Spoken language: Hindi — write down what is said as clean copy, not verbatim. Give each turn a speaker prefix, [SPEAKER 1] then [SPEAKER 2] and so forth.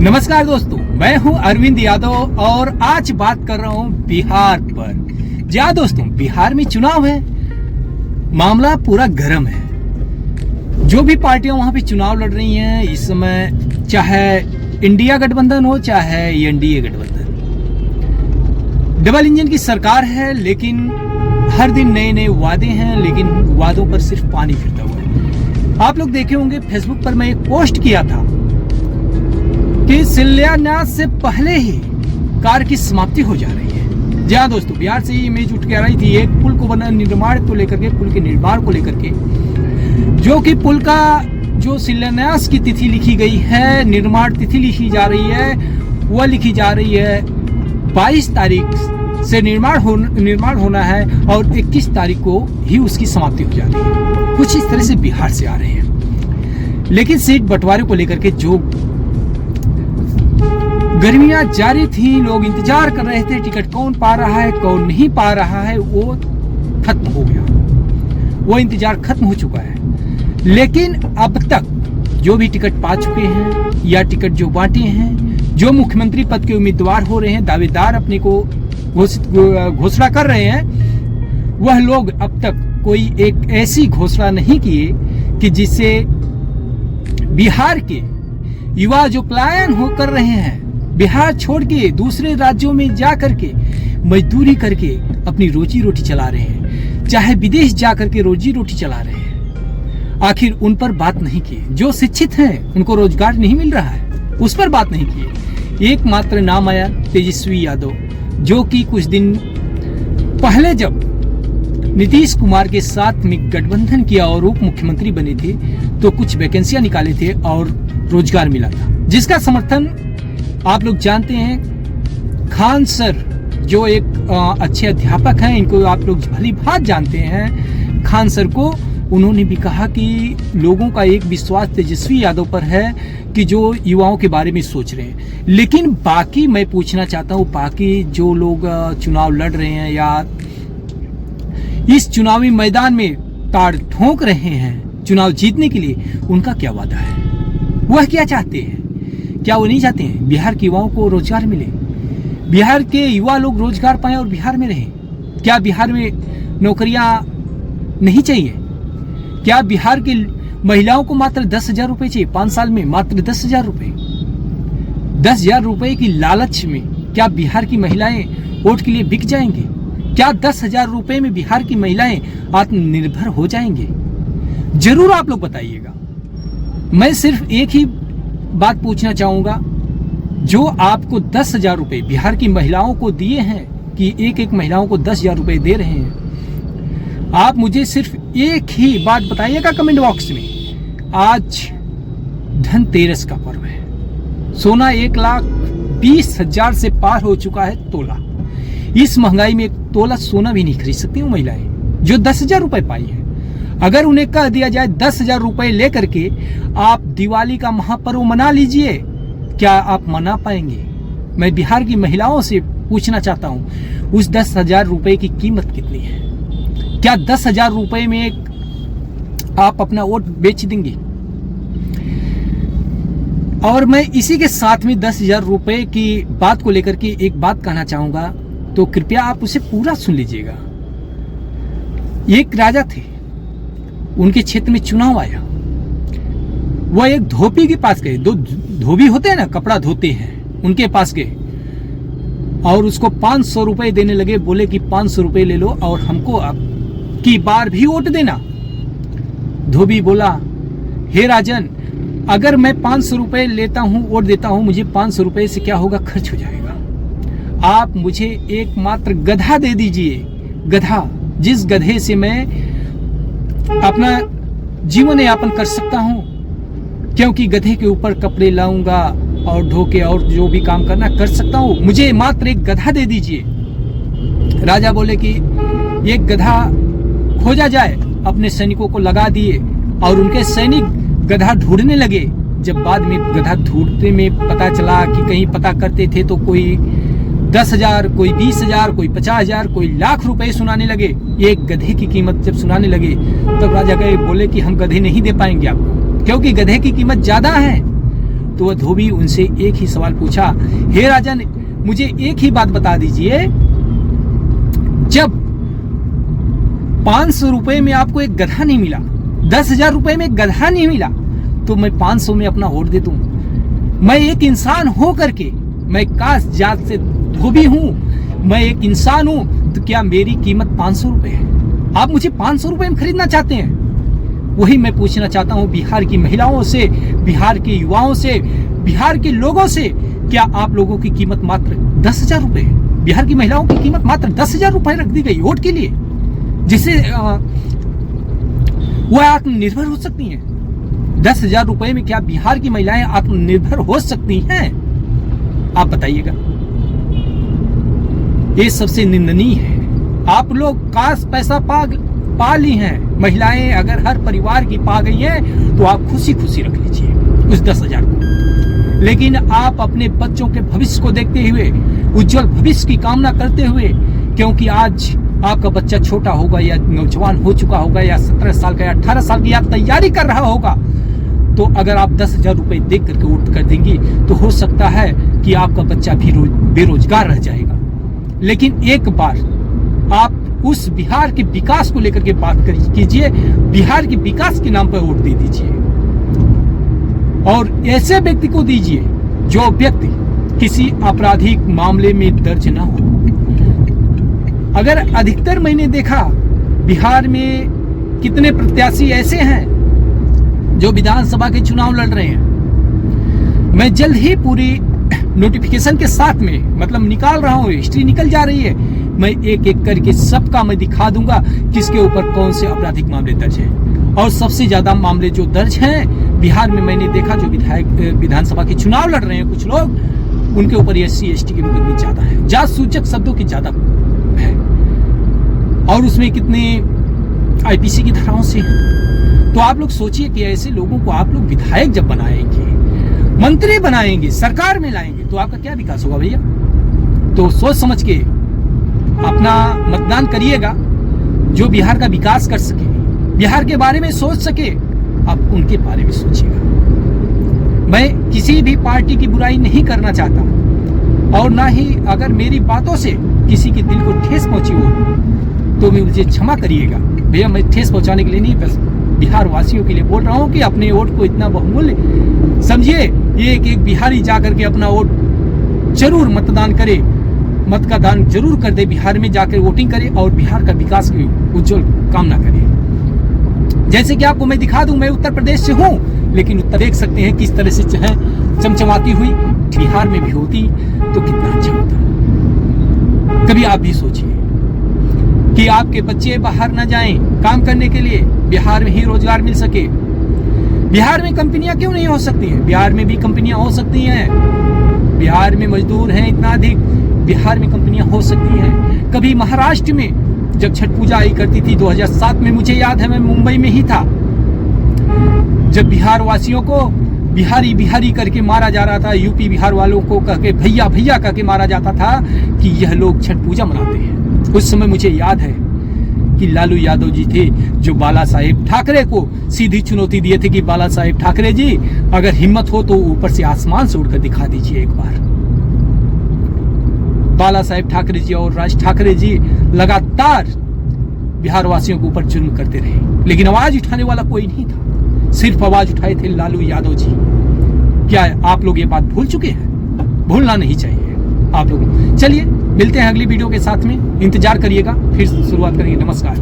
[SPEAKER 1] नमस्कार दोस्तों, मैं हूं अरविंद यादव और आज बात कर रहा हूं बिहार पर। जी हाँ दोस्तों, बिहार में चुनाव है, मामला पूरा गर्म है। जो भी पार्टियां वहां पे चुनाव लड़ रही हैं इस समय, चाहे इंडिया गठबंधन हो चाहे एनडीए गठबंधन, डबल इंजन की सरकार है, लेकिन हर दिन नए नए वादे हैं, लेकिन वादों पर सिर्फ पानी फिरता हुआ है। आप लोग देखे होंगे फेसबुक पर मैं एक पोस्ट किया था कि शिलान्यास से पहले ही कार्य की समाप्ति हो जा रही है। जी हाँ दोस्तों, बिहार से ही इमेज उठ के आ रही थी एक पुल को बना निर्माण को लेकर के, पुल के निर्माण को लेकर के, जो कि पुल का जो शिलान्यास की तिथि लिखी गई है, निर्माण तिथि लिखी जा रही है, वह लिखी जा रही है 22 तारीख से निर्माण होना है और 21 तारीख को ही उसकी समाप्ति हो जाती है। कुछ इस तरह से बिहार से आ रहे हैं। लेकिन सीट बंटवारे को लेकर के जो गर्मियां जारी थी, लोग इंतजार कर रहे थे टिकट कौन पा रहा है कौन नहीं पा रहा है, वो खत्म हो गया, वो इंतजार खत्म हो चुका है। लेकिन अब तक जो भी टिकट पा चुके हैं या टिकट जो बांटे हैं, जो मुख्यमंत्री पद के उम्मीदवार हो रहे हैं, दावेदार अपने को घोषणा कर रहे हैं, वह लोग अब तक कोई एक ऐसी घोषणा नहीं किए कि जिससे बिहार के युवा जो पलायन हो कर रहे हैं, बिहार छोड़ के दूसरे राज्यों में जा करके मजदूरी करके अपनी रोजी रोटी चला रहे हैं, चाहे विदेश जा करके रोजी रोटी चला रहे हैं, आखिर उन पर बात नहीं की। जो शिक्षित हैं उनको रोजगार नहीं मिल रहा है, उस पर बात नहीं की। एकमात्र नाम आया तेजस्वी यादव, जो कि कुछ दिन पहले जब नीतीश कुमार के साथ में गठबंधन किया और उप मुख्यमंत्री बने थे तो कुछ वैकेंसियां निकाले थे और रोजगार मिला था, जिसका समर्थन आप लोग जानते हैं। खान सर जो एक अच्छे अध्यापक हैं, इनको आप लोग भली भांति जानते हैं। खान सर को उन्होंने भी कहा कि लोगों का एक विश्वास तेजस्वी यादव पर है कि जो युवाओं के बारे में सोच रहे हैं। लेकिन बाकी मैं पूछना चाहता हूँ, बाकी जो लोग चुनाव लड़ रहे हैं या इस चुनावी मैदान में ताड़ ठोक रहे हैं चुनाव जीतने के लिए, उनका क्या वादा है? वह क्या चाहते हैं? क्या वो नहीं चाहते हैं बिहार के युवाओं को रोजगार मिले, बिहार के युवा लोग रोजगार पाएं और बिहार में रहें? क्या बिहार में नौकरियां नहीं चाहिए? क्या बिहार की महिलाओं को मात्र 10,000 रुपए चाहिए 5 साल में? मात्र 10,000 रुपए, 10,000 रुपए की लालच में क्या बिहार की महिलाएं वोट के लिए बिक जाएंगे? क्या 10,000 रुपए में बिहार की महिलाएं आत्मनिर्भर हो जाएंगे? जरूर आप लोग बताइएगा। मैं सिर्फ एक ही बात पूछना चाहूंगा, जो आपको 10,000 रुपए बिहार की महिलाओं को दिए हैं कि एक महिलाओं को 10,000 रुपए दे रहे हैं, आप मुझे सिर्फ एक ही बात बताइएगा कमेंट बॉक्स में। आज धनतेरस का पर्व है, सोना 1,20,000 से पार हो चुका है तोला। इस महंगाई में एक तोला सोना भी नहीं खरीद सकती हूँ महिलाएं जो 10,000 रुपए पाई है। अगर उन्हें कह दिया जाए 10,000 रुपए लेकर के आप दिवाली का महापर्व मना लीजिए, क्या आप मना पाएंगे? मैं बिहार की महिलाओं से पूछना चाहता हूं, उस 10,000 रुपए की कीमत कितनी है? क्या 10,000 रुपए में आप अपना वोट बेच देंगे? और मैं इसी के साथ में 10,000 रुपए की बात को लेकर के एक बात कहना चाहूंगा, तो कृपया आप उसे पूरा सुन लीजिएगा। एक राजा थे, उनके क्षेत्र में चुनाव आया, वह एक धोबी के पास गए। दो धोबी होते हैं ना, कपड़ा धोते हैं, उनके पास गए और उसको 500 रुपए देने लगे। बोले कि 500 रुपए ले लो और हमको अब की बार भी वोट देना। धोबी बोला, हे राजन, अगर मैं 500 रुपए लेता हूं, वोट देता हूं, मुझे 500 रुपए से क्या होगा? खर्च हो जाएगा। आप मुझे एकमात्र गधा दे दीजिए, गधा, जिस गधे से मैं अपना जीवन यापन कर सकता हूं, क्योंकि गधे के ऊपर कपड़े लाऊंगा और ढोके और जो भी काम करना कर सकता हूं, मुझे मात्र एक गधा दे दीजिए। राजा बोले कि एक गधा खोजा जाए, अपने सैनिकों को लगा दिए और उनके सैनिक गधा ढूंढने लगे। जब बाद में गधा ढूंढने में पता चला कि कहीं पता करते थे तो कोई 10,000, कोई 20,000, कोई 50,000, कोई लाख रुपए सुनाने लगे। एक गधे की कीमत जब सुनाने लगे तब राजा गए, बोले कि हम गधे नहीं दे पाएंगे आपको, क्योंकि गधे की कीमत ज्यादा है। तो वह धोबी उनसे एक ही सवाल पूछा, हे राजन, मुझे एक ही बात बता दीजिए, जब 500 रुपए में आपको एक गधा नहीं मिला, 10,000 रुपए में गधा नहीं मिला, तो मैं 500 में अपना वोट दे दूं? मैं एक इंसान हो करके, मैं कास्ट जात से धोबी हूं, मैं एक इंसान हूं, तो क्या मेरी कीमत 500 रुपए है? आप मुझे 500 रुपए में खरीदना चाहते हैं? वही मैं पूछना चाहता हूं बिहार की महिलाओं से, बिहार के युवाओं से, बिहार के लोगों से, क्या आप लोगों की कीमत मात्र 10,000 रुपए है? बिहार की महिलाओं की कीमत मात्र 10,000 रुपए रख दी गई वोट के लिए, जिससे वह आत्मनिर्भर हो सकती हैं। 10,000 रुपए में क्या बिहार की महिलाएं आत्मनिर्भर हो सकती हैं? आप बताइएगा। ये सबसे निंदनीय है। आप लोग काश पैसा पा ली हैं, महिलाएं अगर हर परिवार की पा गई हैं, तो आप खुशी खुशी रख लीजिए उस 10,000 को। लेकिन आप अपने बच्चों के भविष्य को देखते हुए, उज्जवल भविष्य की कामना करते हुए, क्योंकि आज आपका बच्चा छोटा होगा या नौजवान हो चुका होगा या 17 साल का या 18 साल की या तैयारी कर रहा होगा, तो अगर आप 10,000 रुपए देख करके वोट कर देंगी, तो हो सकता है कि आपका बच्चा भी बेरोजगार रह जाएगा। लेकिन एक बार आप उस बिहार के विकास को लेकर के बात कीजिए, बिहार के विकास के नाम पर वोट दे दीजिए, और ऐसे व्यक्ति को दीजिए जो व्यक्ति किसी आपराधिक मामले में दर्ज ना हो। अगर अधिकतर मैंने देखा बिहार में कितने प्रत्याशी ऐसे हैं जो विधानसभा के चुनाव लड़ रहे हैं, मैं जल्द ही पूरी नोटिफिकेशन के साथ में, मतलब निकाल रहा हूँ, हिस्ट्री निकल जा रही है, मैं एक एक करके सबका मैं दिखा दूंगा किसके ऊपर कौन से आपराधिक मामले दर्ज हैं। और सबसे ज्यादा मामले जो दर्ज हैं बिहार में, मैंने देखा जो विधानसभा के चुनाव लड़ रहे हैं कुछ लोग, उनके ऊपर SC ST के मुकदमे ज्यादा है, जात सूचक शब्दों की ज्यादा है, और उसमें कितने IPC की धाराओं से हैं। तो आप लोग सोचिए कि ऐसे लोगों को आप लोग विधायक जब बनाएंगे, मंत्री बनाएंगे, सरकार में लाएंगे, तो आपका क्या विकास होगा भैया? तो सोच समझ के अपना मतदान करिएगा, जो बिहार का विकास कर सके, बिहार के बारे में सोच सके, आप उनके बारे में सोचिएगा। मैं किसी भी पार्टी की बुराई नहीं करना चाहता, और ना ही अगर मेरी बातों से किसी के दिल को ठेस पहुंची हो तो मुझे क्षमा करिएगा भैया। मैं ठेस पहुंचाने के लिए नहीं, बस बिहार वासियों के लिए बोल रहा हूं कि अपने वोट को इतना बहुमूल्य समझिए। एक बिहारी जाकर के अपना वोट जरूर मतदान करे, मत का दान जरूर कर दे, बिहार में जाकर वोटिंग करे और बिहार का विकास की उज्जवल कामना करे। जैसे कि आपको मैं दिखा दूं, मैं उत्तर प्रदेश से हूं, लेकिन उत्तर देख सकते हैं किस तरह से चमचमाती हुई बिहार में भी होती तो कितना अच्छा होता। कभी आप भी सोचिए कि आपके बच्चे बाहर न जाएं काम करने के लिए, बिहार में ही रोजगार मिल सके। बिहार में कंपनियां क्यों नहीं हो सकती हैं? बिहार में भी कंपनियां हो सकती हैं। बिहार में मजदूर हैं इतना अधिक, बिहार में कंपनियां हो सकती हैं। कभी महाराष्ट्र में जब छठ पूजा आई करती थी 2007 में, मुझे याद है मैं मुंबई में ही था, जब बिहार वासियों को बिहारी बिहारी करके मारा जा रहा था, यूपी बिहार वालों को कह के भैया भैया कह के मारा जाता था कि यह लोग छठ पूजा मनाते हैं। उस समय मुझे याद है कि लालू यादव जी थे जो बाला साहेब ठाकरे को सीधी चुनौती दिए थे कि बाला साहेब ठाकरे जी, अगर हिम्मत हो तो ऊपर से आसमान से उड़कर दिखा दीजिए एक बार। बाला साहेब ठाकरे जी और राज ठाकरे जी लगातार बिहार वासियों के ऊपर जुल्म करते रहे, लेकिन आवाज उठाने वाला कोई नहीं था, सिर्फ आवाज उठाए थे लालू यादव जी। क्या आप लोग ये बात भूल चुके हैं? भूलना नहीं चाहिए आप लोगों। चलिए मिलते हैं अगली वीडियो के साथ में, इंतजार करिएगा, फिर शुरुआत करेंगे। नमस्कार।